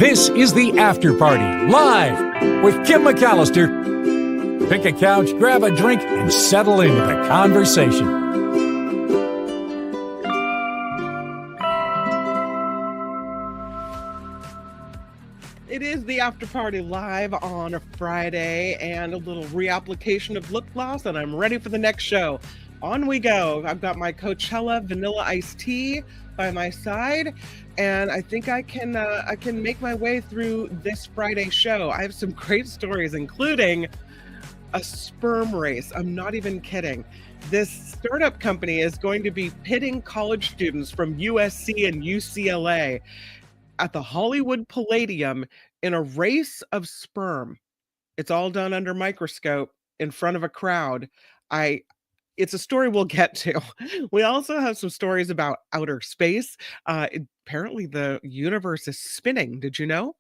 This is the After Party, live with Kim McAllister. Pick a couch, grab a drink, and settle into the conversation. It is the After Party live on a Friday and a little reapplication of lip gloss, and I'm ready for the next show. On we go. I've got my Coachella vanilla iced tea by my side, and I think I can make my way through this Friday show. I have some great stories, including a sperm race. I'm not even kidding. This startup company is going to be pitting college students from USC and UCLA at the Hollywood Palladium in a race of sperm. It's all done under microscope in front of a crowd. It's a story we'll get to. We also have some stories about outer space. Apparently the universe is spinning. Did you know?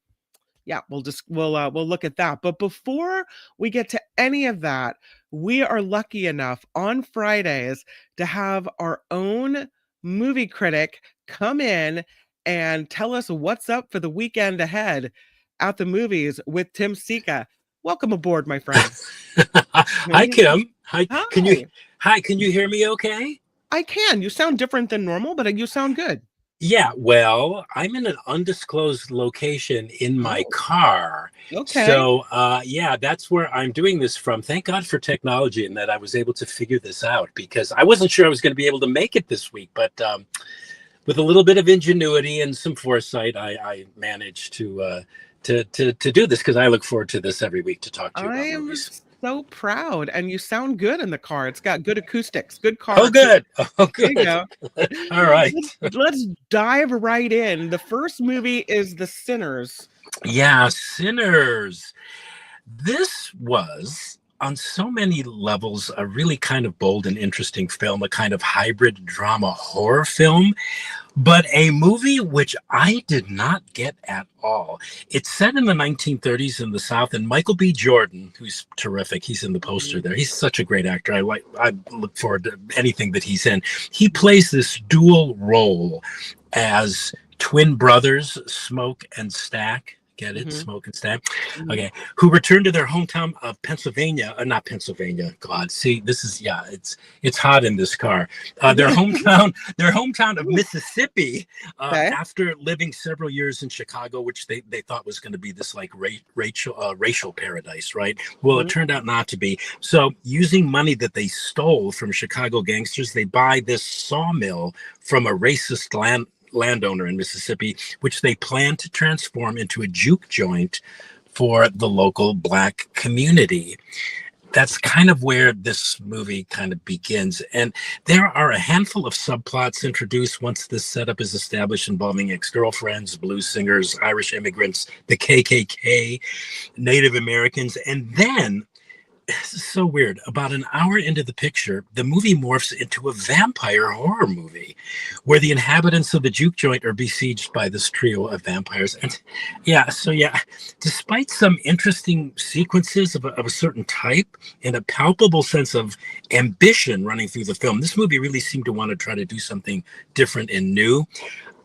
Yeah, we'll look at that. But before we get to any of that, we are lucky enough on Fridays to have our own movie critic come in and tell us what's up for the weekend ahead at the movies with Tim Sika. Welcome aboard, my friend. Hi, Kim. Hi. Hi. Can you hear me okay? I can. You sound different than normal, but you sound good. Yeah, well, I'm in an undisclosed location in my car. Okay. So, yeah, that's where I'm doing this from. Thank God for technology and that I was able to figure this out, because I wasn't sure I was going to be able to make it this week, but with a little bit of ingenuity and some foresight, I managed to do this, because I look forward to this every week to talk to you about movies. So proud, and you sound good in the car. It's got good acoustics, good car. Oh, good. Oh, good. There you go. All right. Let's dive right in. The first movie is The Sinners. Yeah, Sinners. This was, on so many levels, a really kind of bold and interesting film, a kind of hybrid drama horror film, but a movie which I did not get at all. It's set in the 1930s in the South, and Michael B. Jordan, who's terrific, he's in the poster there. He's such a great actor. I look forward to anything that he's in. He plays this dual role as twin brothers, Smoke and Stack. Get it? Mm-hmm. Smoke and Stack. Mm-hmm. Okay. Who returned to their hometown of Pennsylvania. Not Pennsylvania. God, see, this is, yeah, it's hot in this car. Their hometown of Mississippi, after living several years in Chicago, which they thought was going to be this like racial paradise, right? Well, it turned out not to be. So using money that they stole from Chicago gangsters, they buy this sawmill from a racist landowner in Mississippi, which they plan to transform into a juke joint for the local Black community. That's kind of where this movie kind of begins. And there are a handful of subplots introduced once this setup is established, involving ex-girlfriends, blues singers, Irish immigrants, the KKK, Native Americans, and then, this is so weird, about an hour into the picture, the movie morphs into a vampire horror movie where the inhabitants of the juke joint are besieged by this trio of vampires. And despite some interesting sequences of a certain type and a palpable sense of ambition running through the film, this movie really seemed to want to try to do something different and new.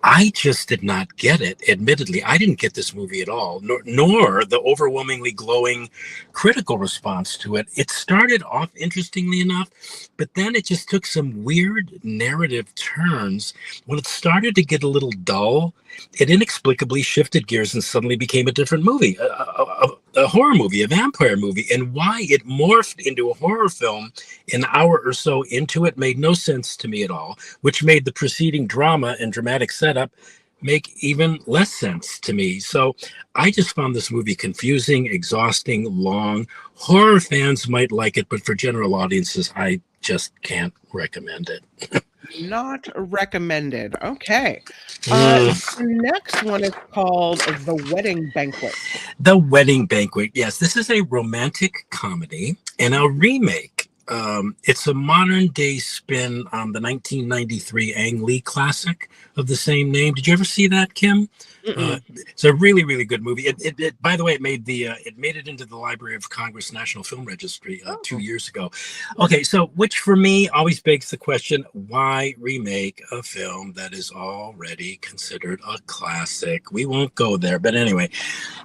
I just did not get it. Admittedly, I didn't get this movie at all, nor the overwhelmingly glowing critical response to it. It started off interestingly enough, but then it just took some weird narrative turns. When it started to get a little dull, it inexplicably shifted gears and suddenly became a different movie, a horror movie, a vampire movie. And why it morphed into a horror film an hour or so into it made no sense to me at all, which made the preceding drama and dramatic setup make even less sense to me. So I just found this movie confusing, exhausting, long. Horror fans might like it, but for general audiences, I just can't recommend it. Not recommended. Okay. The next one is called The Wedding Banquet. The Wedding Banquet. Yes, this is a romantic comedy and a remake It's a modern day spin on the 1993 Ang Lee classic of the same name. Did you ever see that, Kim? It's a really, really good movie. It by the way, it made it into the Library of Congress National Film Registry 2 years ago. Okay, so which for me always begs the question: why remake a film that is already considered a classic? We won't go there, but anyway,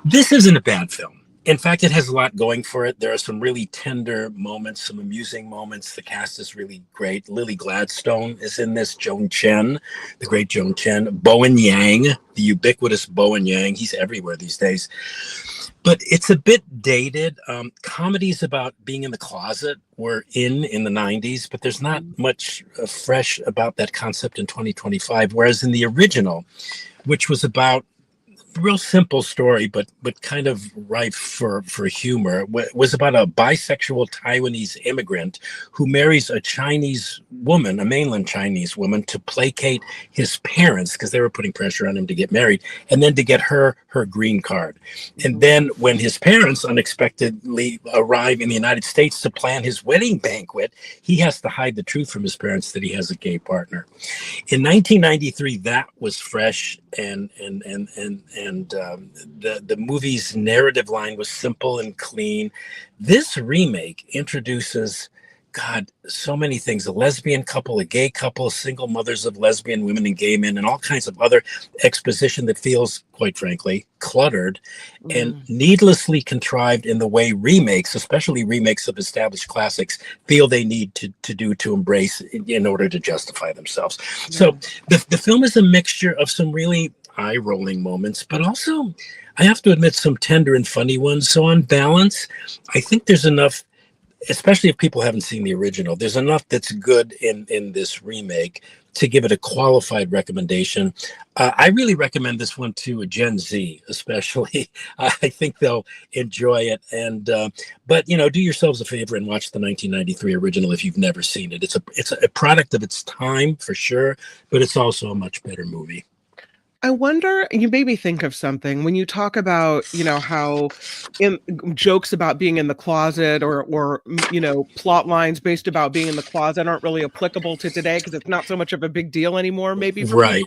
this isn't a bad film. In fact, it has a lot going for it. There are some really tender moments, some amusing moments. The cast is really great. Lily Gladstone is in this. Joan Chen, the great Joan Chen. Bowen Yang, the ubiquitous Bowen Yang. He's everywhere these days. But it's a bit dated. Comedies about being in the closet were in the 90s, but there's not much fresh about that concept in 2025. Whereas in the original, which was about real simple story, but kind of rife for humor, was about a bisexual Taiwanese immigrant who marries a Chinese woman, a mainland Chinese woman, to placate his parents because they were putting pressure on him to get married, and then to get her green card. And then when his parents unexpectedly arrive in the United States to plan his wedding banquet, he has to hide the truth from his parents that he has a gay partner. In 1993, that was fresh, and the movie's narrative line was simple and clean. This remake introduces, God, so many things: a lesbian couple, a gay couple, single mothers of lesbian women and gay men, and all kinds of other exposition that feels, quite frankly, cluttered and needlessly contrived in the way remakes, especially remakes of established classics, feel they need to do to embrace in order to justify themselves. So the film is a mixture of some really eye-rolling moments, but also, I have to admit, some tender and funny ones. So on balance, I think there's enough, especially if people haven't seen the original, there's enough that's good in this remake to give it a qualified recommendation. I really recommend this one to a Gen Z, especially. I think they'll enjoy it. And but do yourselves a favor and watch the 1993 original if you've never seen it. It's a product of its time for sure, but it's also a much better movie. I wonder, you made me think of something when you talk about, how in jokes about being in the closet or plot lines based about being in the closet aren't really applicable to today because it's not so much of a big deal anymore, maybe. Right.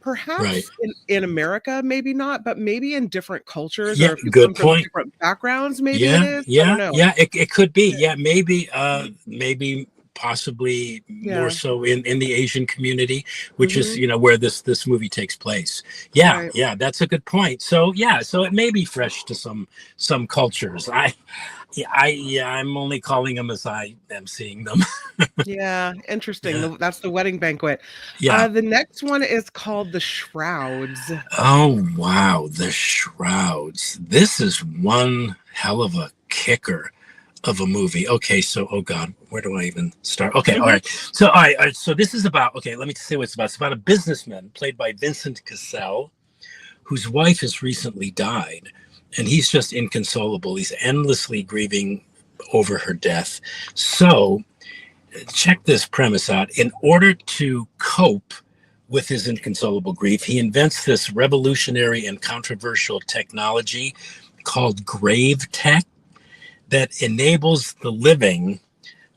Perhaps in America, maybe not, but maybe in different cultures Yeah, or people good from point. different backgrounds, maybe it is. I don't know. It could be. Yeah, maybe possibly more so in the Asian community, which is where this movie takes place. Yeah, that's a good point. So so it may be fresh to some cultures. I'm only calling them as I am seeing them. Yeah, interesting. That's the Wedding Banquet. Yeah. The next one is called The Shrouds. Oh wow, The Shrouds. This is one hell of a kicker of a movie. Okay, so oh God, where do I even start? Okay, all right. So all right. So this is about, let me say what it's about. It's about a businessman played by Vincent Cassel, whose wife has recently died, and he's just inconsolable. He's endlessly grieving over her death. So check this premise out. In order to cope with his inconsolable grief, he invents this revolutionary and controversial technology called grave tech that enables the living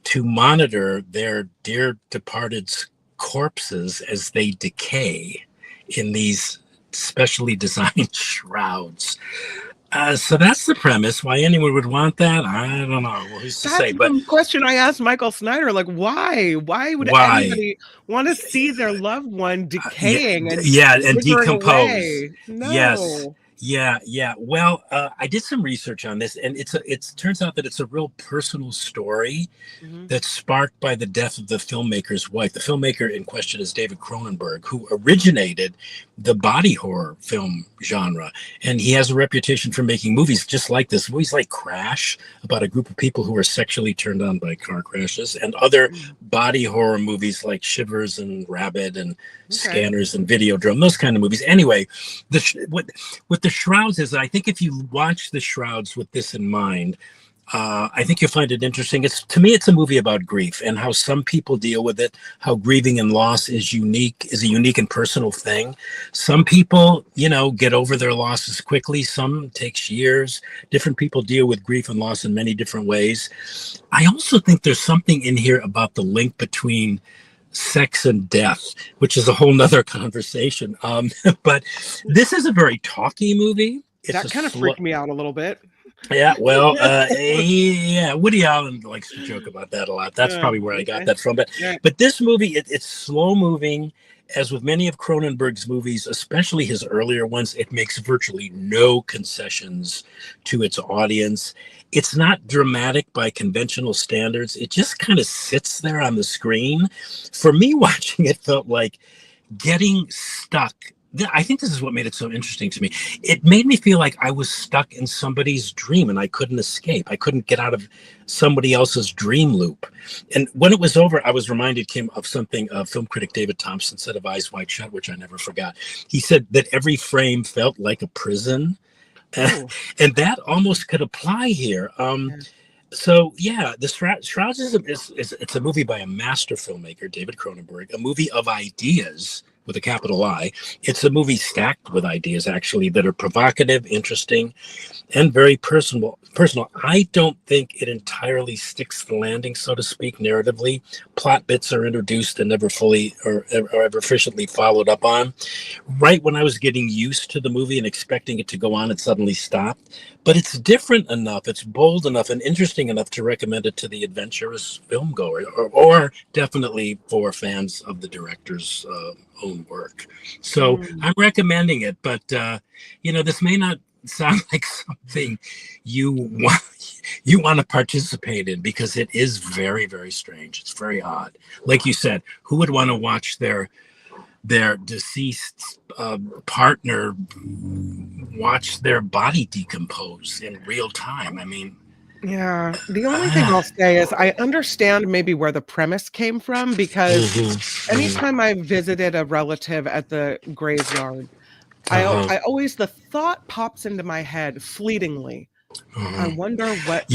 to monitor their dear departed's corpses as they decay in these specially designed shrouds. So that's the premise. Why anyone would want that, I don't know. Well, who's to say? But the question I asked Michael Snyder, like, why? Why would anybody want to see their loved one decaying and decompose? Away? No. Yes. Yeah. Well, I did some research on this, and it turns out that it's a real personal story that's sparked by the death of the filmmaker's wife. The filmmaker in question is David Cronenberg, who originated the body horror film genre, and he has a reputation for making movies just like this. Movies like Crash, about a group of people who are sexually turned on by car crashes, and other body horror movies like Shivers and Rabid and Scanners and Videodrome, those kind of movies. Anyway, with the Shrouds is, I think if you watch the Shrouds with this in mind, I think you'll find it interesting. To me, it's a movie about grief and how some people deal with it, how grieving and loss is a unique and personal thing. Some people, get over their losses quickly. Some takes years. Different people deal with grief and loss in many different ways. I also think there's something in here about the link between sex and death, which is a whole nother conversation. But this is a very talky movie. That kind of freaked me out a little bit. Yeah, well, yeah, Woody Allen likes to joke about that a lot. That's probably where I got that from. But this movie, it's slow moving. As with many of Cronenberg's movies, especially his earlier ones, it makes virtually no concessions to its audience. It's not dramatic by conventional standards. It just kind of sits there on the screen. For me, watching it felt like getting stuck. I think this is what made it so interesting to me. It made me feel like I was stuck in somebody's dream and I couldn't escape. I couldn't get out of somebody else's dream loop. And when it was over, I was reminded, Kim, of something film critic David Thompson said of Eyes Wide Shut, which I never forgot. He said that every frame felt like a prison. And that almost could apply here. So yeah, the Shrouds it's a movie by a master filmmaker, David Cronenberg, a movie of ideas with a capital I. It's a movie stacked with ideas, actually, that are provocative, interesting, and very personal. I don't think it entirely sticks the landing, so to speak, narratively. Plot bits are introduced and never fully or ever efficiently followed up on. Right when I was getting used to the movie and expecting it to go on, it suddenly stopped. But it's different enough, it's bold enough and interesting enough to recommend it to the adventurous filmgoer, or definitely for fans of the director's own work. So I'm recommending it, but this may not sound like something you want to participate in, because it is very, very strange. It's very odd. Like you said, who would want to watch their deceased partner watch their body decompose in real time? I mean, yeah, the only thing I'll say is I understand maybe where the premise came from, because anytime I visited a relative at the graveyard, I always, the thought pops into my head fleetingly. I wonder what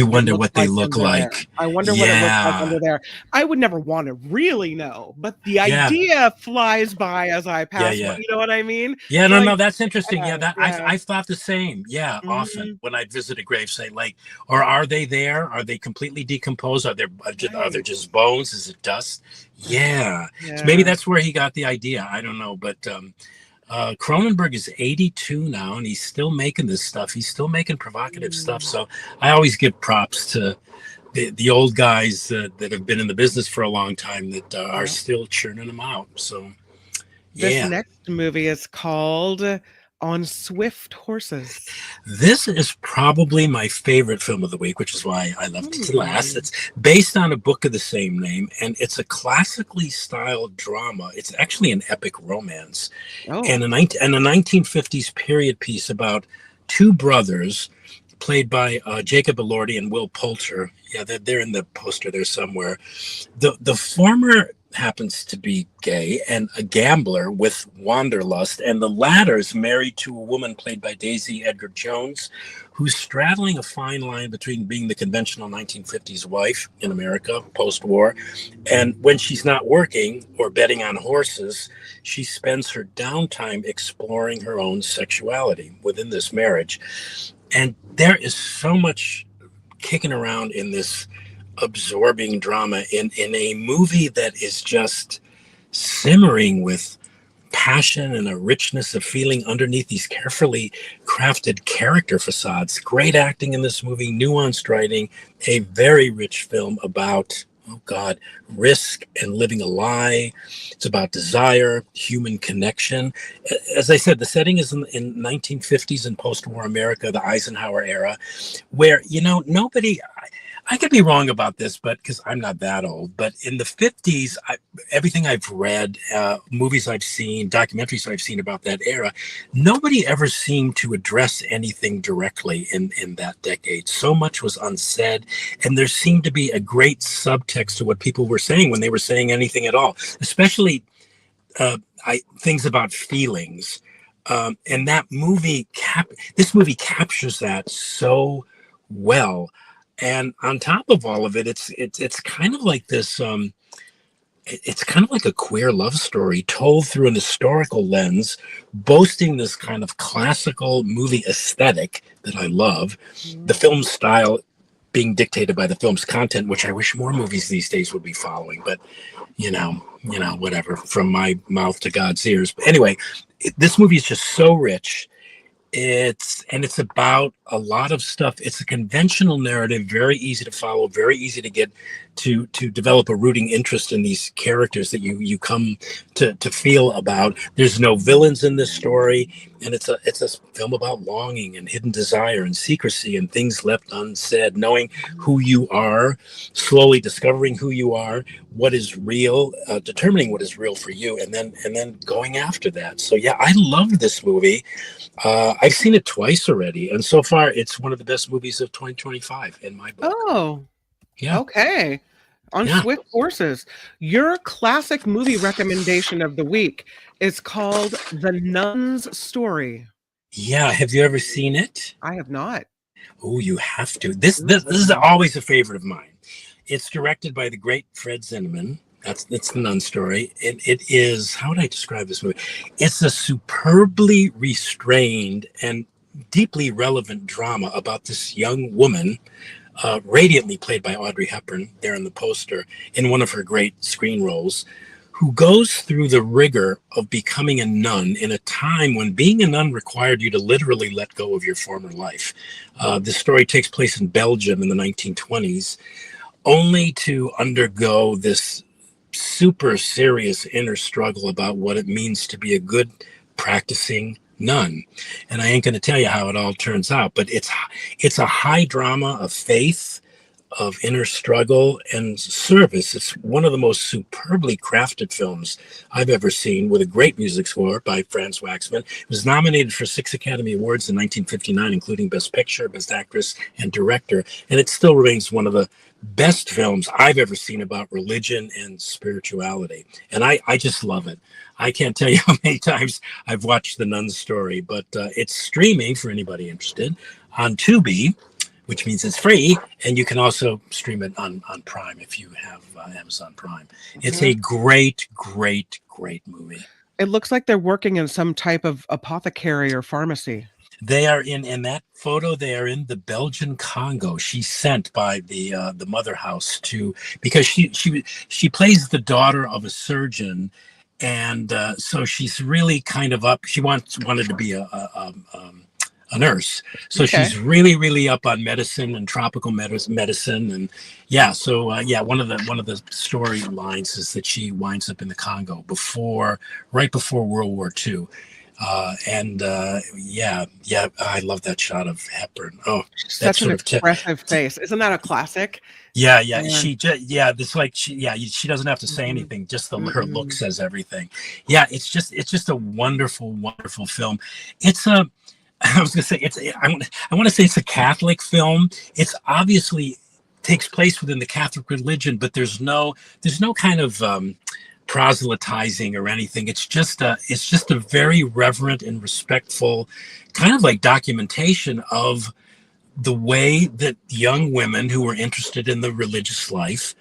they look like. I wonder what it looks like under there. I would never want to really know, but the idea flies by as I pass. You know what I mean? Yeah, no, that's interesting. I've thought the same. Yeah, often when I visit a gravesite, like, or are they there? Are they completely decomposed? Are there just bones? Is it dust? Yeah. So maybe that's where he got the idea. I don't know, but Cronenberg is 82 now, and he's still making this stuff. He's still making provocative stuff. So I always give props to the old guys that have been in the business for a long time that are still churning them out. So, this next movie is called On Swift Horses. This is probably my favorite film of the week, which is why I left it to last. It's based on a book of the same name, and it's a classically styled drama. It's actually an epic romance, and a 1950s period piece about two brothers played by Jacob Elordi and Will Poulter. Yeah, they're in the poster there somewhere. The former happens to be gay and a gambler with wanderlust, and the latter is married to a woman played by Daisy Edgar Jones, who's straddling a fine line between being the conventional 1950s wife in America post-war, and when she's not working or betting on horses, she spends her downtime exploring her own sexuality within this marriage. And there is so much kicking around in this absorbing drama in a movie that is just simmering with passion and a richness of feeling underneath these carefully crafted character facades. Great acting in this movie, nuanced writing, a very rich film about, risk and living a lie. It's about desire, human connection. As I said, the setting is in 1950s and post-war America, the Eisenhower era, where, nobody... I could be wrong about this, but because I'm not that old, but in the 50s, everything I've read, movies I've seen, documentaries I've seen about that era, nobody ever seemed to address anything directly in that decade. So much was unsaid, and there seemed to be a great subtext to what people were saying when they were saying anything at all, especially things about feelings. And that movie, this movie captures that so well. And on top of all of it, it's kind of like this. It's kind of like a queer love story told through an historical lens, boasting this kind of classical movie aesthetic that I love. The film style being dictated by the film's content, which I wish more movies these days would be following. But whatever, from my mouth to God's ears. But anyway, this movie is just so rich. It's about a lot of stuff. It's a conventional narrative, very easy to follow, very easy to get to develop a rooting interest in these characters that you come to feel about. There's no villains in this story, and it's a film about longing and hidden desire and secrecy and things left unsaid, knowing who you are, slowly discovering who you are, what is real, determining what is real for you, and then going after that. So yeah, I love this movie. I've seen it twice already, and so far it's one of the best movies of 2025 in my book. Oh, yeah. Okay. On Swift Horses, your classic movie recommendation of the week is called The Nun's Story. Yeah, have you ever seen it? I have not. Oh, you have to. This is always a favorite of mine. It's directed by the great Fred Zinnemann. That's The Nun's Story. It is, how would I describe this movie? It's a superbly restrained and deeply relevant drama about this young woman, radiantly played by Audrey Hepburn there in the poster, in one of her great screen roles, who goes through the rigor of becoming a nun in a time when being a nun required you to literally let go of your former life. This story takes place in Belgium in the 1920s, only to undergo this super serious inner struggle about what it means to be a good practicing nun. And I ain't going to tell you how it all turns out, but it's a high drama of faith, of inner struggle and service. It's one of the most superbly crafted films I've ever seen, with a great music score by Franz Waxman. It was nominated for 6 Academy Awards in 1959, including Best Picture, Best Actress, and Director. And it still remains one of the best films I've ever seen about religion and spirituality. And I just love it. I can't tell you how many times I've watched The Nun's Story, but it's streaming for anybody interested on Tubi, which means it's free, and you can also stream it on Prime if you have Amazon Prime. It's a great, great, great movie. It looks like they're working in some type of apothecary or pharmacy. They are in that photo. They are in the Belgian Congo. She's sent by the mother house because she plays the daughter of a surgeon, and so she's really kind of up. She wanted to be a nurse, so she's really, really up on medicine and tropical medicine, and one of the storylines is that she winds up in the Congo right before World War II. I love that shot of Hepburn. Oh, such an expressive face. Isn't that a classic? Yeah. She doesn't have to say anything. Just her look says everything. Yeah, it's just a wonderful, wonderful film. I want to say it's a Catholic film. It's obviously takes place within the Catholic religion, but there's no kind of proselytizing or anything. It's just a very reverent and respectful kind of like documentation of the way that young women who were interested in the religious life,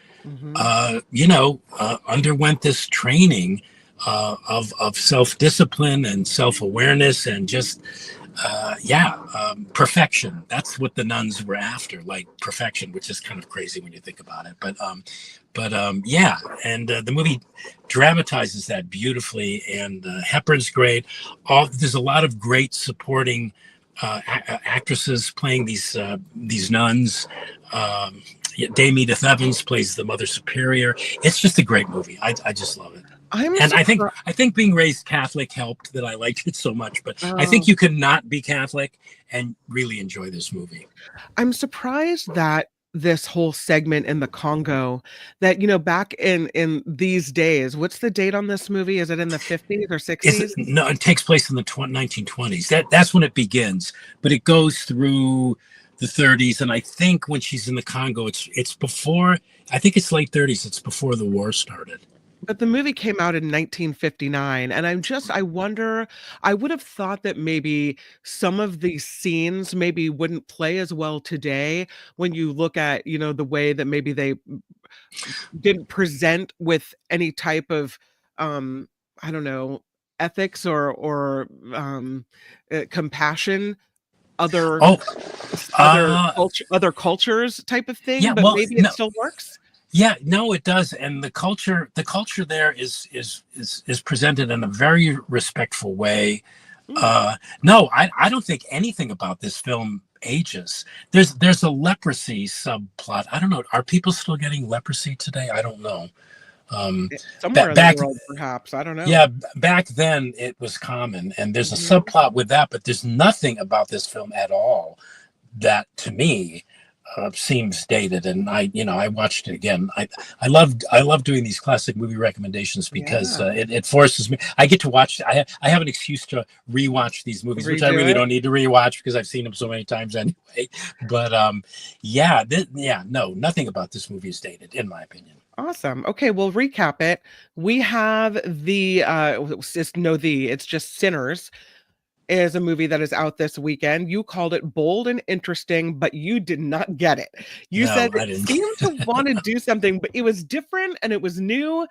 underwent this training of self-discipline and self-awareness and just perfection. That's what the nuns were after, like perfection, which is kind of crazy when you think about it. The movie dramatizes that beautifully, and Hepburn's great. There's a lot of great supporting actresses playing these nuns. Dame Edith Evans plays the Mother Superior. It's just a great movie. I just love it. I think being raised Catholic helped that I liked it so much, but I think you can not be Catholic and really enjoy this movie. I'm surprised that this whole segment in the Congo, that, back in these days, what's the date on this movie? Is it in the 50s or 60s? No, it takes place in the 1920s. That's when it begins, but it goes through the 30s. And I think when she's in the Congo, it's before, I think it's late 30s. It's before the war started. But the movie came out in 1959, and I wonder, I would have thought that maybe some of these scenes maybe wouldn't play as well today when you look at, the way that maybe they didn't present with any type of, um, I don't know, ethics or compassion, other Oh, other uh, other cultures type of thing, yeah. but Well, maybe it no, still works? yeah, no, it does, and the culture there is presented in a very respectful way. Mm. No, I don't think anything about this film ages. There's a leprosy subplot. I don't know. Are people still getting leprosy today? I don't know. Um, Somewhere in the back, world, perhaps. I don't know. yeah, back then it was common, and there's a Mhm. subplot with that, but there's nothing about this film at all that to me seems dated. And I watched it again. I love doing these classic movie recommendations because Yeah. it forces me. I get to watch. I have an excuse to rewatch these movies, which I Redo really it? don't need to rewatch because I've seen them so many times anyway. But yeah, no, nothing about this movie is dated, in my opinion. Awesome. Okay, we'll recap it. We have it's just Sinners is a movie that is out this weekend. You called it bold and interesting, but you did not get it. You No, said I it didn't. seemed to want to do something, but it was different and it was new.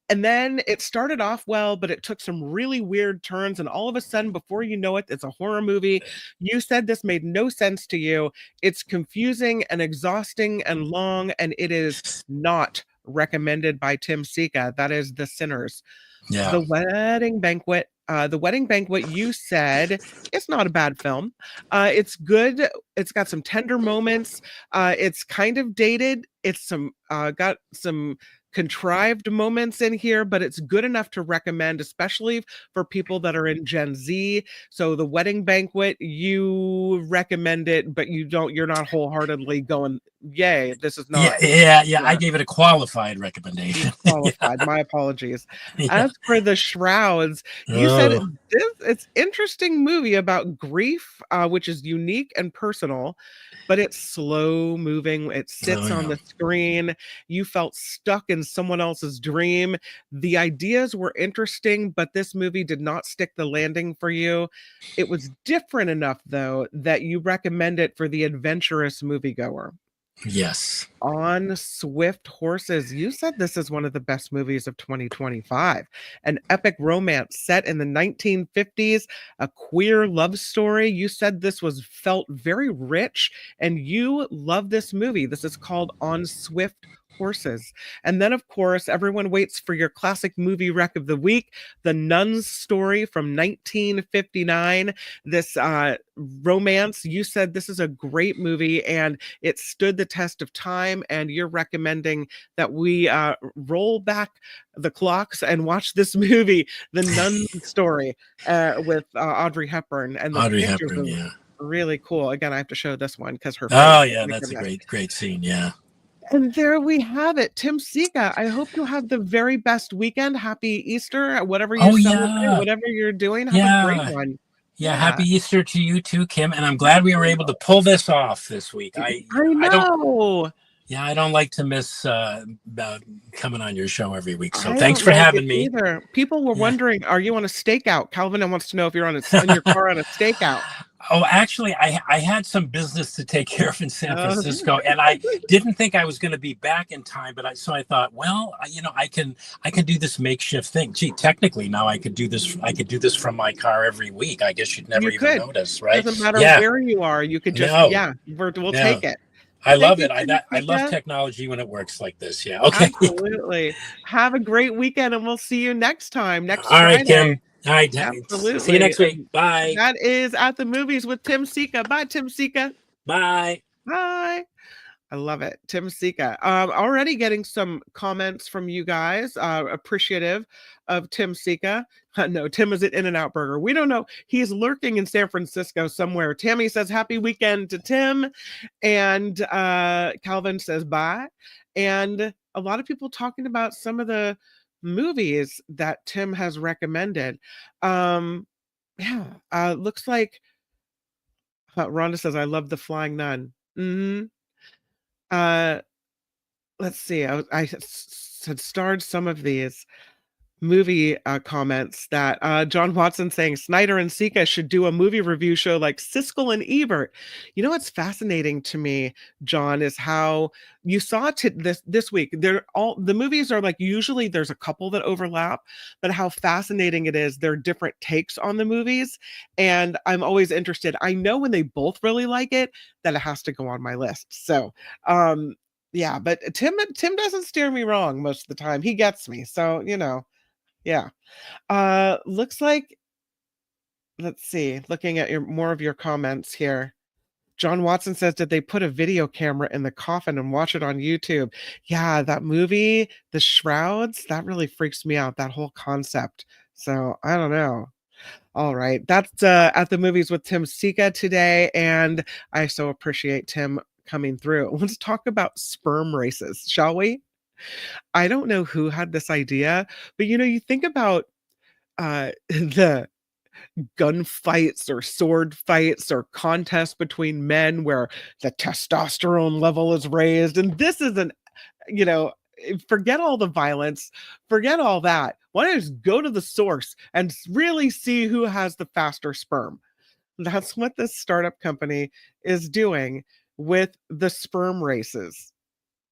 And then it started off well, but it took some really weird turns. And all of a sudden, before you know it, it's a horror movie. You said this made no sense to you. It's confusing and exhausting and long, and it is not recommended by Tim Sika. That is The Sinners. Yeah, The Wedding Banquet, you said it's not a bad film. It's good. It's got some tender moments. It's kind of dated. It's got some contrived moments in here, but it's good enough to recommend, especially for people that are in Gen Z. So The Wedding Banquet, you recommend it, but you're not wholeheartedly going, yay, this is yeah, not. yeah, yeah. I Yeah. gave it a qualified recommendation. Yeah, Qualified. My apologies. yeah. As for the Shrouds, you said Oh, it's interesting movie about grief, which is unique and personal, but it's slow moving. It oh sits on yeah. the screen. You felt stuck in someone else's dream. The ideas were interesting, but this movie did not stick the landing for you. It was different enough, though, that you recommend it for the adventurous moviegoer. Yes. On Swift Horses, you said this is one of the best movies of 2025. An epic romance set in the 1950s, a queer love story. You said this was felt very rich, and you love this movie. This is called On Swift Horses. And then, of course, everyone waits for your classic movie rec of the week, The Nun's Story from 1959. This romance, you said this is a great movie, and it stood the test of time, and you're recommending that we roll back the clocks and watch this movie, The Nun Story, with Audrey Hepburn, and the Audrey pictures Hepburn. are Yeah. really cool. Again, I have to show this one because her face. Oh Oh yeah, my that's a goodness. great scene. Yeah. And there we have it. Tim Sika, I hope you have the very best weekend. Happy Easter, whatever you Oh celebrate, yeah, whatever you're doing, have a great yeah, one. yeah. Yeah. Happy Easter to you too, Kim. And I'm glad we were able Absolutely. to pull this off this week. I, you I know, I don't. know. Yeah, I don't like to miss coming on your show every week. So I thanks don't for like it having me. either. People were Yeah. wondering, are you on a stakeout? Calvin wants to know if you're in your car on a stakeout. Oh, actually, I had some business to take care of in San Uh, Francisco, and I didn't think I was going to be back in time. But I thought, well, I can do this makeshift thing. Gee, technically now I could do this. I could do this from my car every week. I guess you'd never you even could. notice, right? Doesn't matter Yeah. where you are. You could just, No. yeah, we'll No. take it. I Thank love you, it. I Tim I love Sika. technology when it works like this. Yeah. Okay. Absolutely. Have a great weekend, and we'll see you next time, next All right, Friday. Kim. All right. See you Absolutely. next week. Bye. That is At the Movies with Tim Sika. Bye, Tim Sika. Bye. Bye. I love it. Tim Sika. Already getting some comments from you guys, appreciative of Tim Sika. No, Tim is at In-N-Out Burger. We don't know. He's lurking in San Francisco somewhere. Tammy says happy weekend to Tim. And Calvin says bye. And a lot of people talking about some of the movies that Tim has recommended. Yeah, looks like Rhonda says, I love The Flying Nun. Hmm. Uh, let's see. had starred some of these movie comments that John Watson saying Snyder and Sika should do a movie review show like Siskel and Ebert. You know what's fascinating to me, John, is how you saw this week. They're all the movies are like usually there's a couple that overlap, but how fascinating it is. They're different takes on the movies, and I'm always interested. I know when they both really like it that it has to go on my list. So yeah, but Tim doesn't steer me wrong most of the time. He gets me. So, yeah. Looks like, let's see, looking at more of your comments here. John Watson says, did they put a video camera in the coffin and watch it on YouTube? Yeah, that movie, The Shrouds, that really freaks me out, that whole concept. So I don't know. All right. That's at the movies with Tim Sika today. And I so appreciate Tim coming through. Let's talk about sperm races, shall we? I don't know who had this idea, but you think about the gunfights or sword fights or contests between men where the testosterone level is raised. And this isn't, forget all the violence, forget all that. Why don't you just go to the source and really see who has the faster sperm? That's what this startup company is doing with the sperm races.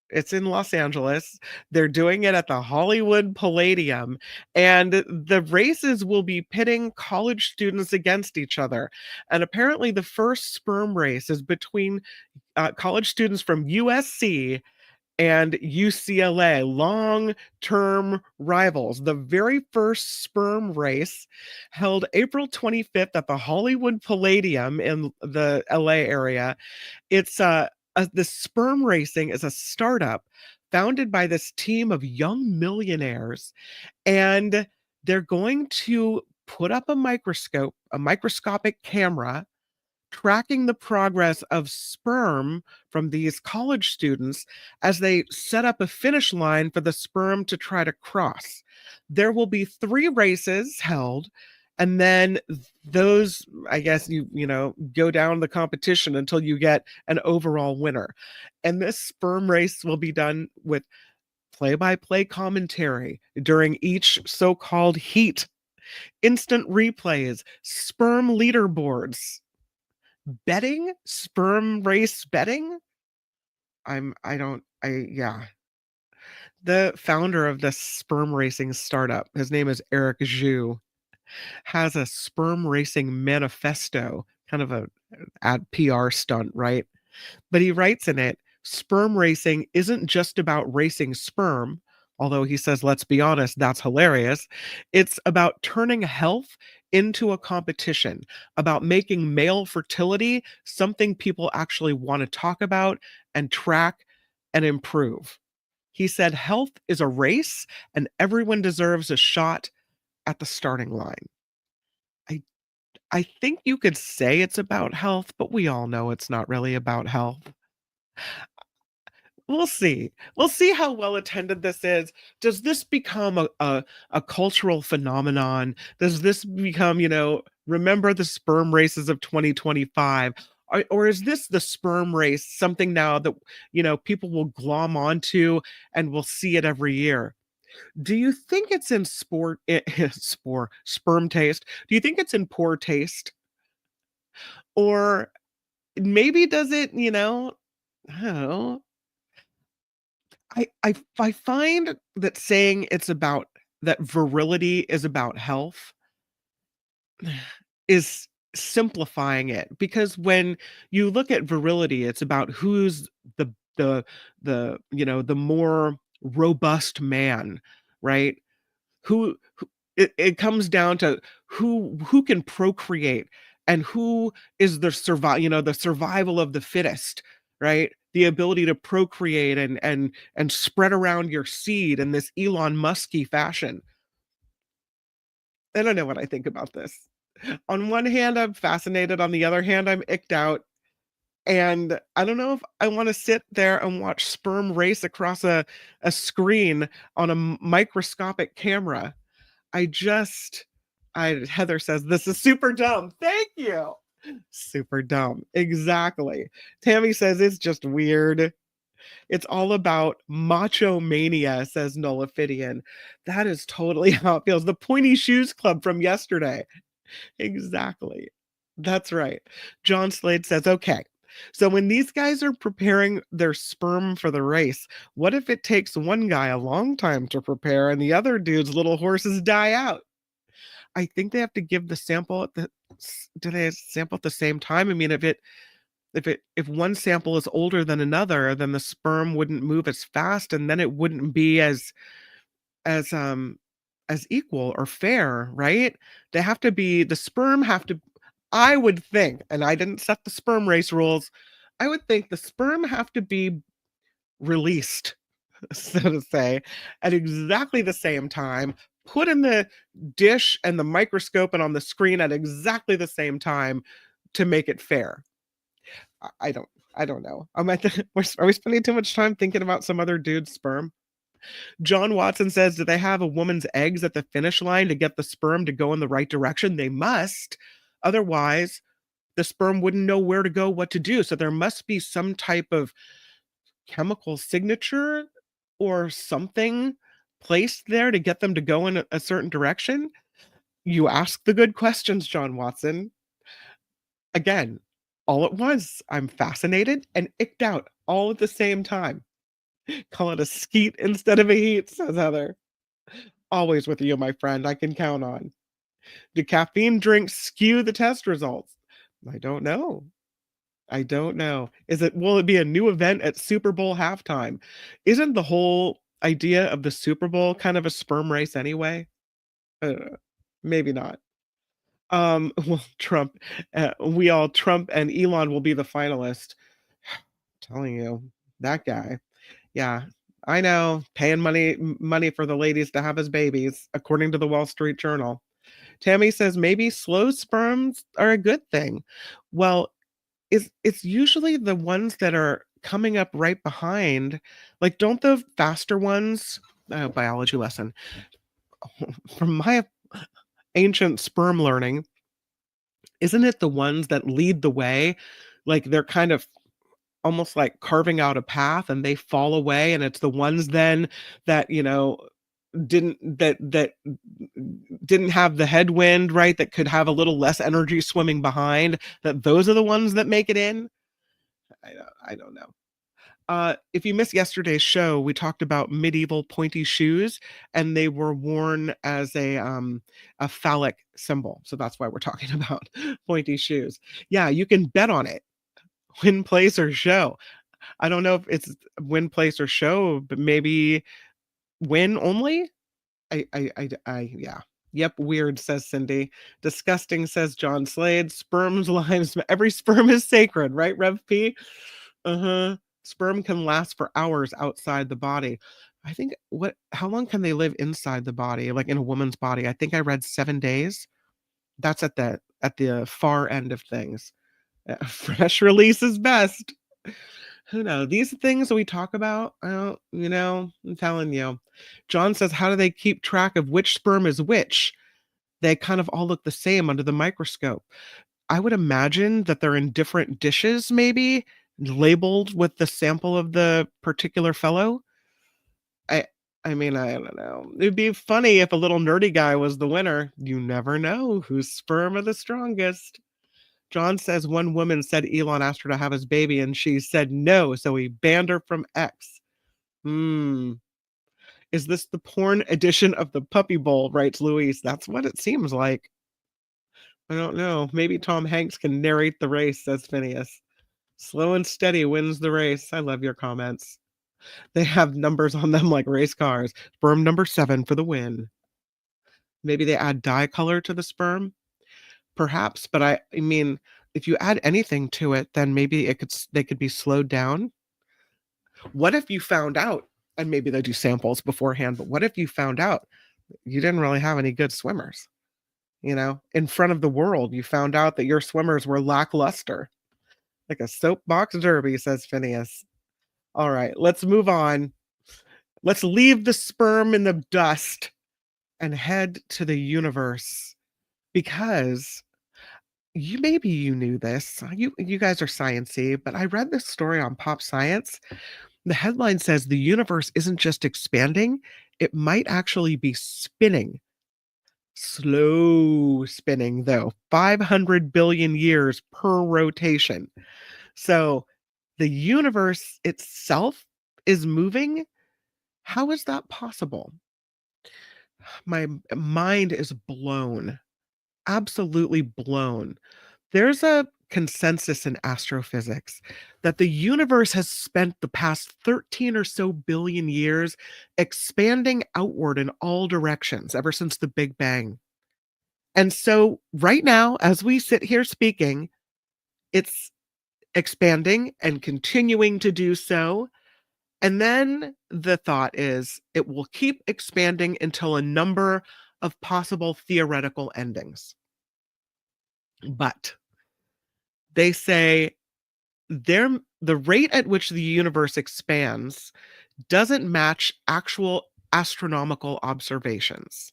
It's in Los Angeles. They're doing it at the Hollywood Palladium, and the races will be pitting college students against each other. And apparently, the first sperm race is between college students from USC and UCLA, long-term rivals. The very first sperm race held April 25th at the Hollywood Palladium in the LA area. It's the sperm racing is a startup founded by this team of young millionaires, and they're going to put up a microscopic camera tracking the progress of sperm from these college students as they set up a finish line for the sperm to try to cross. There will be 3 races held, and then those, I guess, go down the competition until you get an overall winner. And this sperm race will be done with play-by-play commentary during each so-called heat, instant replays, sperm leaderboards. Betting, sperm race betting. Yeah. The founder of this sperm racing startup, his name is Eric Zhu, has a sperm racing manifesto, kind of a ad PR stunt, right? But he writes in it, sperm racing isn't just about racing sperm, although he says, let's be honest, that's hilarious. It's about turning health into a competition, about making male fertility something people actually want to talk about and track and improve. He said, health is a race and everyone deserves a shot at the starting line. I think you could say it's about health, but we all know it's not really about health. We'll see. We'll see how well attended this is. Does this become a cultural phenomenon? Does this become, remember the sperm races of 2025? Or is this the sperm race something now that, people will glom onto and will see it every year? Do you think it's in sperm taste? Do you think it's in poor taste? Or maybe does it, I don't know. I find that saying it's about that virility is about health is simplifying it, because when you look at virility, it's about who's the more robust man, right? It comes down to who can procreate and who is the the survival of the fittest, right? The ability to procreate and spread around your seed in this Elon Musky fashion. I don't know what I think about this. On one hand, I'm fascinated. On the other hand, I'm icked out. And I don't know if I want to sit there and watch sperm race across a screen on a microscopic camera. Heather says, this is super dumb. Thank you. Super dumb. Exactly. Tammy says, it's just weird. It's all about macho mania, says Nullifidian. That is totally how it feels. The Pointy Shoes Club from yesterday. Exactly. That's right. John Slade says, okay, so when these guys are preparing their sperm for the race, what if it takes one guy a long time to prepare and the other dude's little horses die out? I think they have to give the sample at the do they sample at the same time? I mean, if one sample is older than another, then the sperm wouldn't move as fast and then it wouldn't be as as equal or fair, right? They have to be the sperm have to I would think, and I didn't set the sperm race rules, I would think the sperm have to be released, so to say, at exactly the same time, put in the dish and the microscope and on the screen at exactly the same time to make it fair. I don't know. Are we spending too much time thinking about some other dude's sperm? John Watson says, do they have a woman's eggs at the finish line to get the sperm to go in the right direction? They must. Otherwise, the sperm wouldn't know where to go, what to do. So there must be some type of chemical signature or something placed there to get them to go in a certain direction. You ask the good questions, John Watson. Again, all at once, I'm fascinated and icked out all at the same time. Call it a skeet instead of a heat, says Heather. Always with you, my friend. I can count on. Do caffeine drinks skew the test results? I don't know. I don't know. Will it be a new event at Super Bowl halftime? Isn't the whole idea of the Super Bowl kind of a sperm race anyway? Maybe not. Well, Trump, Trump and Elon will be the finalist. Telling you, that guy. Yeah, I know. Paying money for the ladies to have his babies, according to the Wall Street Journal. Tammy says maybe slow sperms are a good thing. Well, it's usually the ones that are coming up right behind. Like, don't the faster ones, biology lesson, from my ancient sperm learning, isn't it the ones that lead the way? Like they're kind of almost like carving out a path and they fall away, and it's the ones then that, didn't that didn't have the headwind, right? That could have a little less energy swimming behind, that those are the ones that make it in. I don't know. If you missed yesterday's show, we talked about medieval pointy shoes, and they were worn as a phallic symbol. So that's why we're talking about pointy shoes. Yeah, you can bet on it. Win, place, or show. I don't know if it's win, place, or show, but maybe win only. Yeah. Yep, weird, says Cindy. Disgusting, says John Slade. Sperm's lives, every sperm is sacred, right, Rev P? Uh-huh. Sperm can last for hours outside the body. I think how long can they live inside the body, like in a woman's body? I think I read 7 days. That's at the far end of things. Fresh release is best. Who knows? These things that we talk about, I'm telling you. John says, how do they keep track of which sperm is which? They kind of all look the same under the microscope. I would imagine that they're in different dishes, maybe labeled with the sample of the particular fellow. I mean, I don't know. It'd be funny if a little nerdy guy was the winner. You never know whose sperm are the strongest. John says one woman said Elon asked her to have his baby and she said no, so he banned her from X. Is this the porn edition of the Puppy Bowl, writes Luis. That's what it seems like. I don't know. Maybe Tom Hanks can narrate the race, says Phineas. Slow and steady wins the race. I love your comments. They have numbers on them like race cars. Sperm number 7 for the win. Maybe they add dye color to the sperm. Perhaps, but I mean, if you add anything to it, then maybe they could be slowed down. What if you found out, and maybe they do samples beforehand, but what if you found out you didn't really have any good swimmers? In front of the world, you found out that your swimmers were lackluster. Like a soapbox derby, says Phineas. All right, let's move on. Let's leave the sperm in the dust and head to the universe, because maybe you knew this. You guys are sciencey, but I read this story on Pop Science The headline says the universe isn't just expanding, it might actually be spinning. Slow spinning, though, 500 billion years per rotation. So the universe itself is moving. How is that possible? My mind is blown, absolutely blown. There's a consensus in astrophysics that the universe has spent the past 13 or so billion years expanding outward in all directions ever since the Big Bang. And so, right now, as we sit here speaking, it's expanding and continuing to do so. And then the thought is it will keep expanding until a number of possible theoretical endings. But they say the rate at which the universe expands doesn't match actual astronomical observations.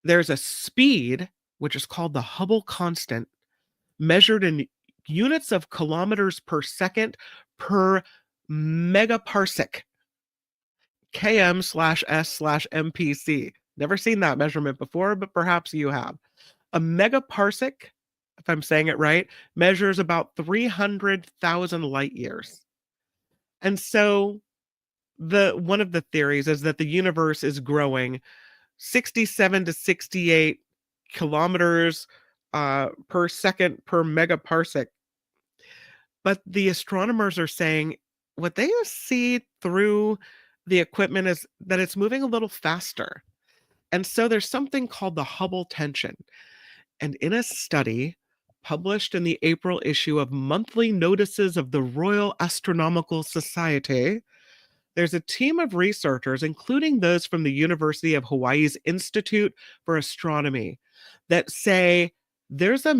There's a speed, which is called the Hubble constant, measured in units of kilometers per second per megaparsec, km/s/mpc. Never seen that measurement before, but perhaps you have. A megaparsec, if I'm saying it right, measures about 300,000 light years. And so one of the theories is that the universe is growing 67 to 68 kilometers per second per megaparsec. But the astronomers are saying what they see through the equipment is that it's moving a little faster. And so there's something called the Hubble tension. And in a study published in the April issue of Monthly Notices of the Royal Astronomical Society, there's a team of researchers, including those from the University of Hawaii's Institute for Astronomy, that say there's a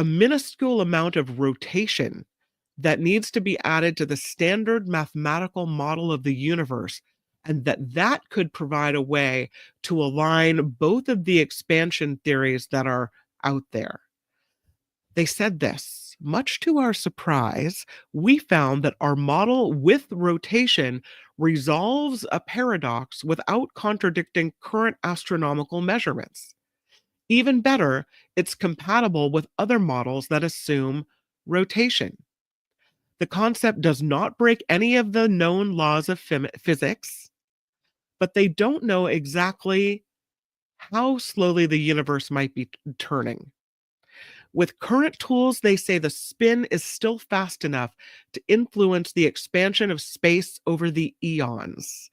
minuscule amount of rotation that needs to be added to the standard mathematical model of the universe, and that could provide a way to align both of the expansion theories that are out there. They said this: much to our surprise, we found that our model with rotation resolves a paradox without contradicting current astronomical measurements. Even better, it's compatible with other models that assume rotation. The concept does not break any of the known laws of physics, but they don't know exactly how slowly the universe might be turning. With current tools, they say the spin is still fast enough to influence the expansion of space over the eons.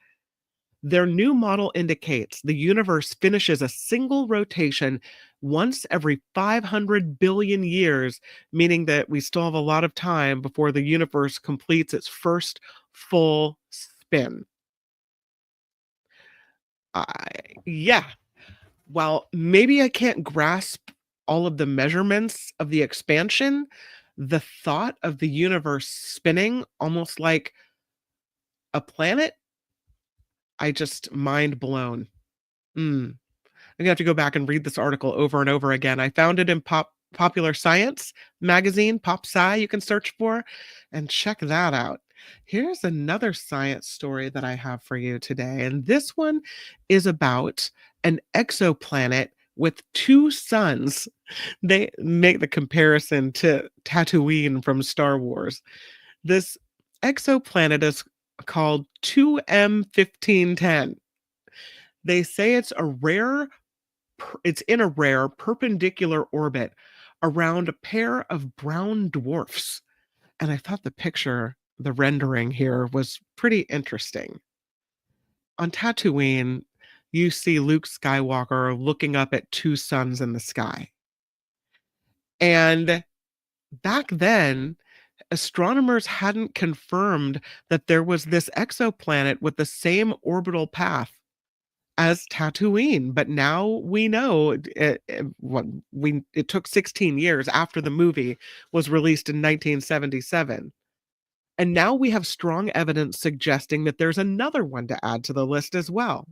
Their new model indicates the universe finishes a single rotation once every 500 billion years, meaning that we still have a lot of time before the universe completes its first full spin. Yeah. While maybe I can't grasp all of the measurements of the expansion, the thought of the universe spinning almost like a planet, I just mind blown. I'm gonna have to go back and read this article over and over again. I found it in Popular Science magazine, Pop Sci, you can search for, and check that out. Here's another science story that I have for you today, and this one is about an exoplanet with two suns. They make the comparison to Tatooine from Star Wars. This exoplanet is called 2M1510. They say it's in a rare perpendicular orbit around a pair of brown dwarfs. And I thought the rendering here was pretty interesting. On Tatooine, you see Luke Skywalker looking up at two suns in the sky. And back then, astronomers hadn't confirmed that there was this exoplanet with the same orbital path as Tatooine, but now we know it took 16 years after the movie was released in 1977. And now we have strong evidence suggesting that there's another one to add to the list as well.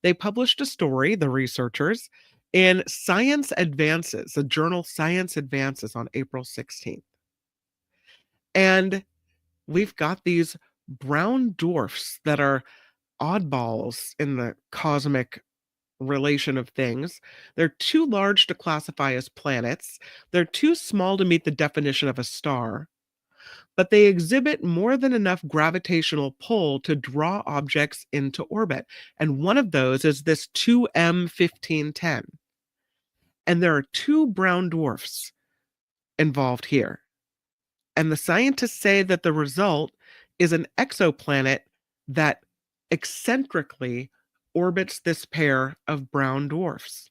They published a story, the researchers, in Science Advances, the journal Science Advances, on April 16th. And we've got these brown dwarfs that are oddballs in the cosmic relation of things. They're too large to classify as planets. They're too small to meet the definition of a star, but they exhibit more than enough gravitational pull to draw objects into orbit. And one of those is this 2M1510. And there are two brown dwarfs involved here. And the scientists say that the result is an exoplanet that eccentrically orbits this pair of brown dwarfs.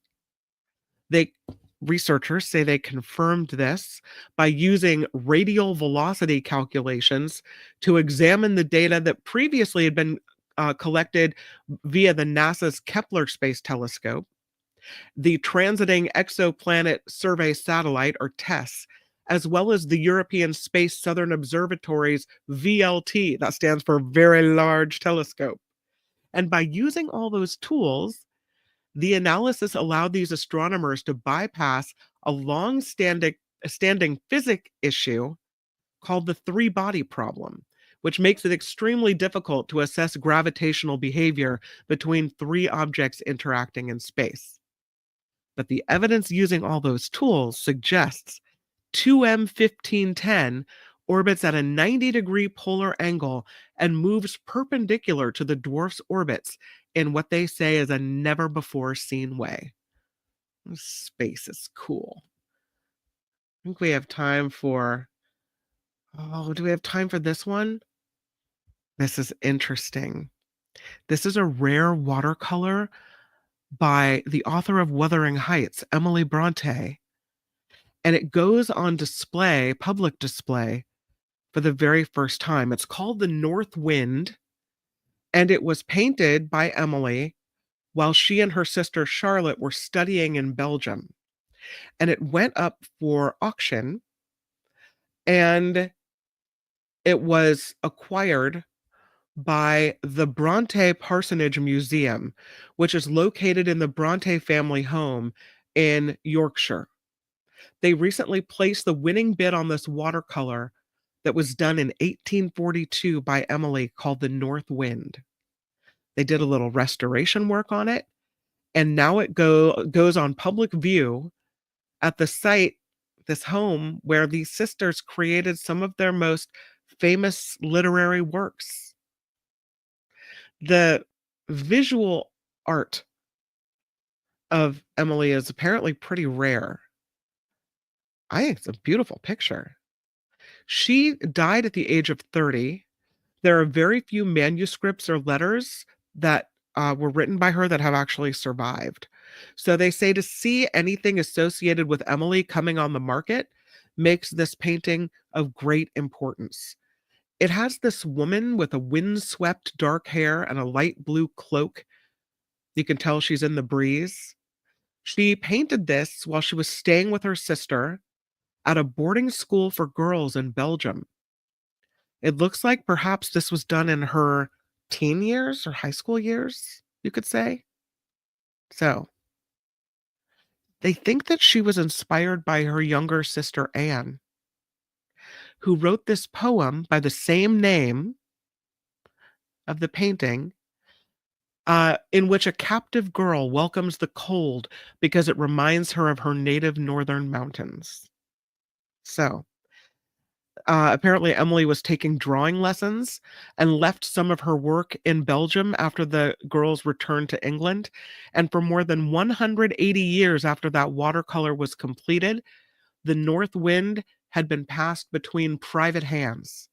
Researchers say they confirmed this by using radial velocity calculations to examine the data that previously had been collected via the NASA's Kepler Space Telescope, the Transiting Exoplanet Survey Satellite, or TESS, as well as the European Space Southern Observatory's VLT, that stands for Very Large Telescope. And by using all those tools, the analysis allowed these astronomers to bypass a long-standing physics issue called the three-body problem, which makes it extremely difficult to assess gravitational behavior between three objects interacting in space. But the evidence using all those tools suggests 2M1510 orbits at a 90-degree polar angle and moves perpendicular to the dwarf's orbits in what they say is a never-before-seen way. Space is cool. I think we have time for... Oh, do we have time for this one? This is interesting. This is a rare watercolor by the author of Wuthering Heights, Emily Bronte. And it goes on display, public display, for the very first time. It's called The North Wind, and it was painted by Emily while she and her sister Charlotte were studying in Belgium. And it went up for auction, and it was acquired by the Bronte Parsonage Museum, which is located in the Bronte family home in Yorkshire. They recently placed the winning bid on this watercolor that was done in 1842 by Emily called The North Wind. They did a little restoration work on it, and now it goes on public view at the site, this home where these sisters created some of their most famous literary works. The visual art of Emily is apparently pretty rare. I think it's a beautiful picture. She died at the age of 30. There are very few manuscripts or letters that were written by her that have actually survived. So they say to see anything associated with Emily coming on the market makes this painting of great importance. It has this woman with a windswept dark hair and a light blue cloak. You can tell she's in the breeze. She painted this while she was staying with her sister at a boarding school for girls in Belgium. It looks like perhaps this was done in her teen years or high school years, you could say. So, they think that she was inspired by her younger sister Anne, who wrote this poem by the same name of the painting, in which a captive girl welcomes the cold because it reminds her of her native northern mountains. So, apparently Emily was taking drawing lessons and left some of her work in Belgium after the girls returned to England. And for more than 180 years after that watercolor was completed, the North Wind had been passed between private hands.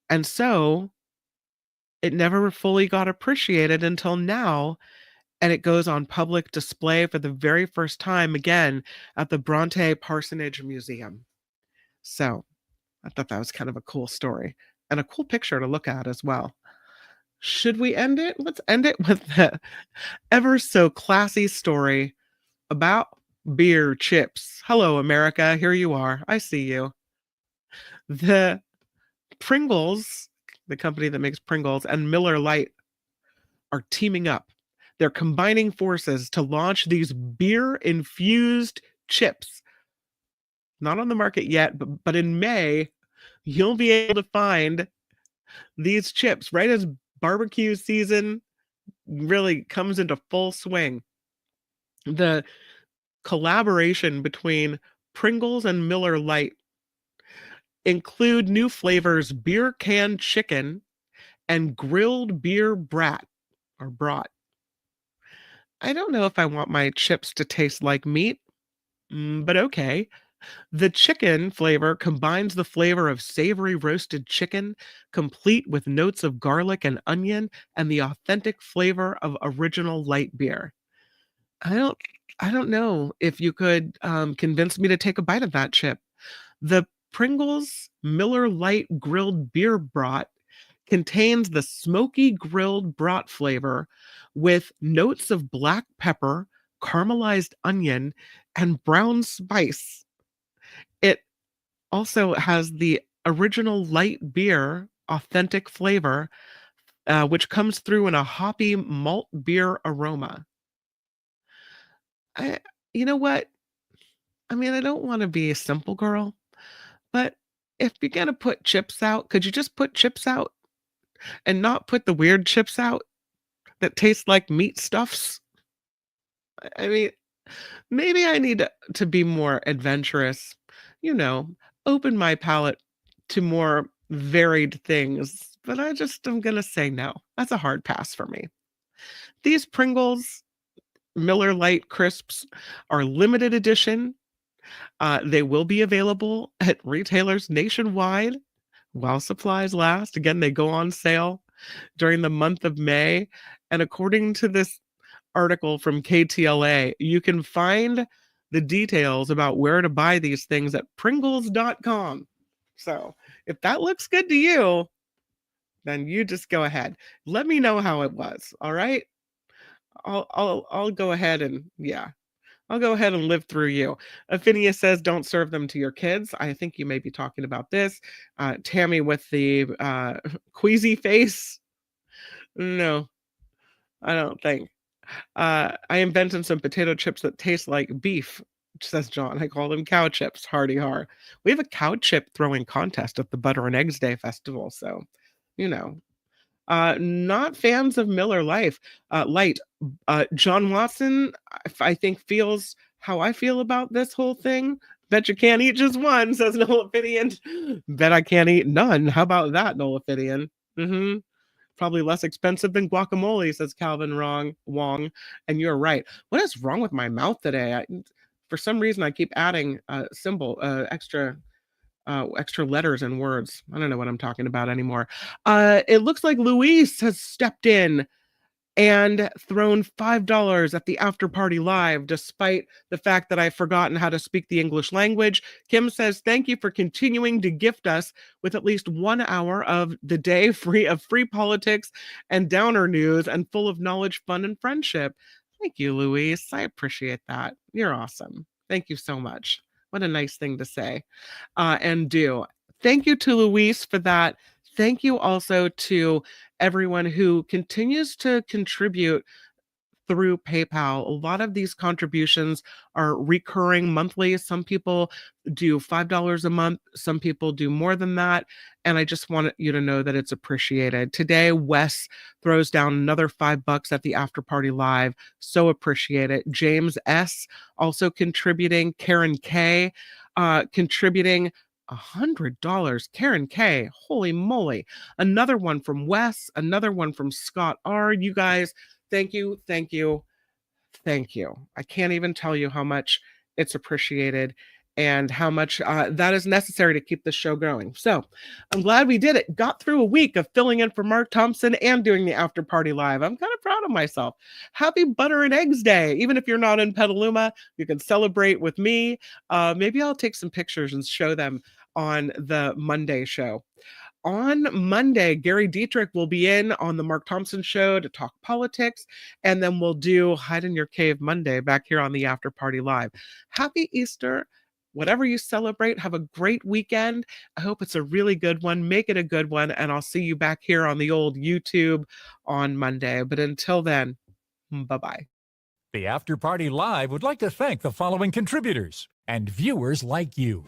And so it never fully got appreciated until now, and it goes on public display for the very first time again at the Bronte Parsonage Museum. So I thought that was kind of a cool story and a cool picture to look at as well. Should we end it? Let's end it with the ever so classy story about beer chips. Hello, America. Here you are. I see you. The Pringles, the company that makes Pringles, and Miller Lite are teaming up. They're combining forces to launch these beer-infused chips. Not on the market yet, but in May, you'll be able to find these chips right as barbecue season really comes into full swing. The collaboration between Pringles and Miller Lite include new flavors beer can chicken and grilled beer brat or brat. I don't know if I want my chips to taste like meat, but okay. The chicken flavor combines the flavor of savory roasted chicken, complete with notes of garlic and onion, and the authentic flavor of original light beer. I don't, I don't know if you could convince me to take a bite of that chip. The Pringles Miller Lite grilled beer brat contains the smoky grilled brat flavor with notes of black pepper, caramelized onion, and brown spice. It also has the original light beer authentic flavor, which comes through in a hoppy malt beer aroma. I, you know what? I mean, I don't want to be a simple girl, but if you're gonna put chips out, could you just put chips out and not put the weird chips out that taste like meat stuffs? I mean, maybe I need to be more adventurous, you know, open my palate to more varied things, but I just am gonna say no. That's a hard pass for me. These Pringles Miller Lite crisps are limited edition. They will be available at retailers nationwide while supplies last. Again, they go on sale during the month of May. And according to this article from KTLA, you can find the details about where to buy these things at Pringles.com. So if that looks good to you, then you just go ahead. Let me know how it was. All right. I'll go ahead and I'll go ahead and live through you. Phineas says, don't serve them to your kids. I think you may be talking about this. Tammy with the queasy face. No, I don't think. I invented some potato chips that taste like beef, says John. I call them cow chips. Hardy har. We have a cow chip throwing contest at the Butter and Eggs Day Festival. So, you know, not fans of Miller Lite. John Watson, I think, feels how I feel about this whole thing. Bet you can't eat just one, says Noel Ophidian. Bet I can't eat none. How about that, Noel Ophidian? Probably less expensive than guacamole, says Calvin Wong. And you're right. What is wrong with my mouth today? For some reason, I keep adding extra letters and words. I don't know what I'm talking about anymore. It looks like Luis has stepped in and thrown $5 at the after party live, despite the fact that I've forgotten how to speak the English language. Kim says, thank you for continuing to gift us with at least 1 hour of the day free of free politics and downer news and full of knowledge, fun, and friendship. Thank you, Luis. I appreciate that. You're awesome. Thank you so much. What a nice thing to say and do. Thank you to Luis for that. Thank you also to everyone who continues to contribute through PayPal. A lot of these contributions are recurring monthly. Some people do $5 a month. Some people do more than that. And I just want you to know that it's appreciated. Today, Wes throws down another $5 at the After Party Live. So appreciate it. James S. also contributing. Karen K. Contributing $100. Karen K. Holy moly. Another one from Wes. Another one from Scott R. You guys, thank you, thank you, thank you. I can't even tell you how much it's appreciated and how much that is necessary to keep the show going. So I'm glad we did it. Got through a week of filling in for Mark Thompson and doing the After Party Live. I'm kind of proud of myself. Happy Butter and Eggs Day. Even if you're not in Petaluma, you can celebrate with me. Maybe I'll take some pictures and show them on the Monday show. On Monday, Gary Dietrich will be in on the Mark Thompson show to talk politics, and then we'll do Hide in Your Cave Monday back here on the After Party Live. Happy Easter. Whatever you celebrate, have a great weekend. I hope it's a really good one. Make it a good one, and I'll see you back here on the old YouTube on Monday. But until then, bye-bye. The After Party Live would like to thank the following contributors and viewers like you.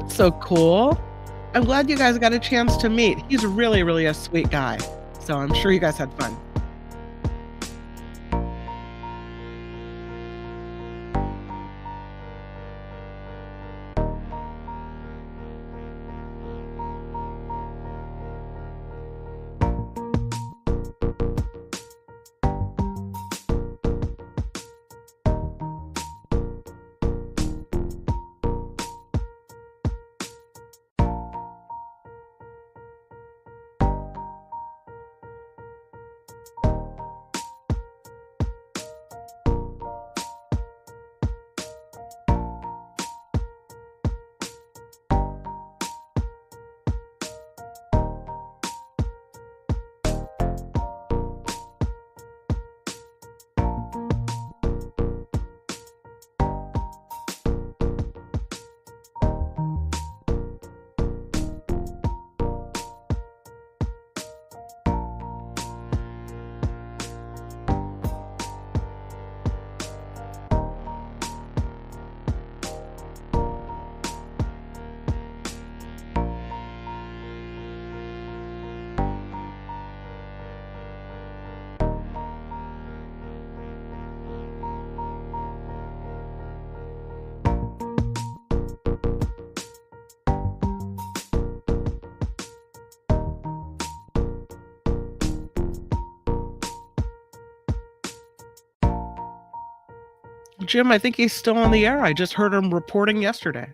That's so cool. I'm glad you guys got a chance to meet. He's really, really a sweet guy. So I'm sure you guys had fun. Jim, I think he's still on the air. I just heard him reporting yesterday.